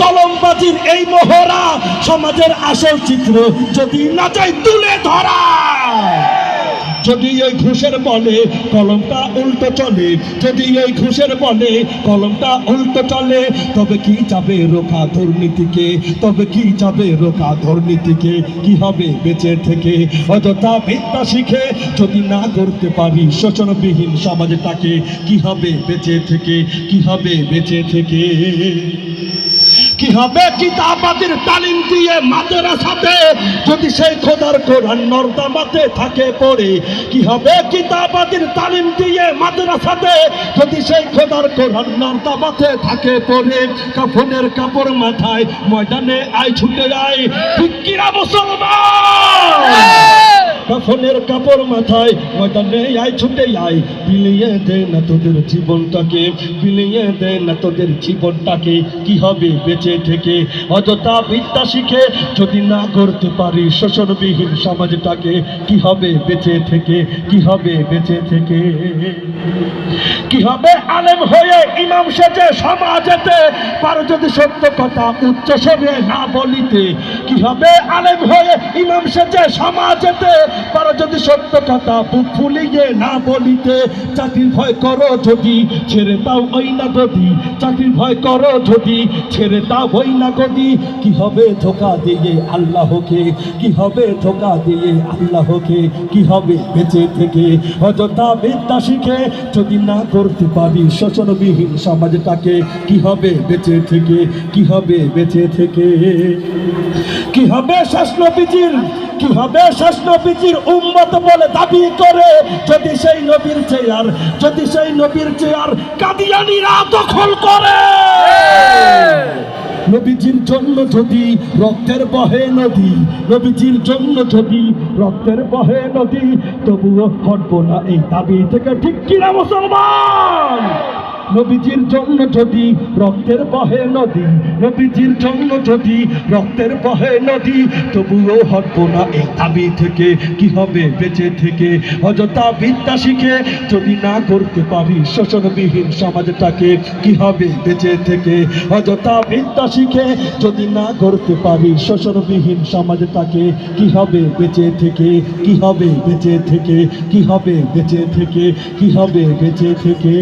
কলমবাজির এই মোহরা সমাজের আসল চিত্র যদি না চাই তুলে ধরা। যদি এই ঘুষের বলে কলমটা উল্টো চলে, যদি এই ঘুষের বলে কলমটা উল্টো চলে, তবে কি যাবে রোখা দুর্নীতিকে, তবে কি যাবে রোখা দুর্নীতিকে। কি হবে বেঁচে থেকে অযথা বিদ্যা শিখে যদি না করতে পারি শোষণবিহীন সমাজটাকে। কি হবে বেঁচে থেকে, কি হবে বেঁচে থেকে। কি হবে কিতাবাদের তালিম দিয়ে মাদ্রাসাতে যদি সেই খোদার কোরআন নর্দমাতে থাকে পড়ে। কি হবে কিতাবাদের তালিম দিয়ে মাদ্রাসাতে যদি সেই খোদার কোরআন নর্দমাতে থাকে পড়ে। কাফনের কাপড় মাথায় ময়দানে আয় ছুটে যায়, ঠিক কিনা মুসলমান? কাফনের কাপড় মাথায় ময়দানে আয় ছুটে আয়, বিলিয়ে দে না তোদের জীবনটাকে, বিলিয়ে দে না তোদের জীবনটাকে। কি হবে বেঁচে থেকে অযথা বিদ্যা শিখে যদি না করতে পারি শোষণবিহীন সমাজটাকে। কি হবে বেঁচে থেকে, কি হবে বেঁচে থেকে। কি হবে আলেম হয়ে ইমাম সেজে সমাজেতে পারো যদি সত্য কথা উচ্চ স্বরে না বলিতে। কি হবে আলেম হয়ে ইমাম সেজে সমাজেতে পারো যদি সত্য কথা বুক ফুলিয়ে না বলিতে। চাকরির ভয় করো যদি ছেড়ে দাও ওই না গদি, চাকরির ভয় করো যদি ছেড়ে দাও ওই না গদি। কি হবে ধোঁকা দিয়ে আল্লাহকে, কি হবে ধোঁকা দিয়ে আল্লাহকে। কি হবে বেঁচে থেকে অযথা বিদ্যা শিখে যদি না করতে পারি শোষণবিহীন সমাজটাকে। কি হবে বেঁচে থেকে, কি হবে বেঁচে থেকে। কি হবে শেষ নবীজির, কি হবে শেষ নবীজির উম্মত বলে দাবি করে যদি সেই নবীর চেয়ার, যদি সেই নবীর চেয়ার কাদিয়ানীরা দখল করে। নবীজির জন্য যদি রক্তের বহে নদী, নবীজির জন্য যদি রক্তের বহে নদী, তবুও হটবো না এই দাবি থেকে। ঠিক কিনা মুসলমান? নবীজির জন্য যদি রক্তের বহে নদী, নবীজির জন্য যদি রক্তের বহে নদী, তবুও হটবো না এই দাবি থেকে। কি হবে বেঁচে থেকে অযথা বিদ্যা শিখে যদি না করতে পারি শোষণবিহীন সমাজটাকে। কি হবে বেঁচে থেকে অযথা বিদ্যা শিখে যদি না করতে পারি শোষণবিহীন সমাজটাকে। কি হবে বেঁচে থেকে, কি হবে বেঁচে থেকে, কি হবে বেঁচে থেকে, কি হবে বেঁচে থেকে।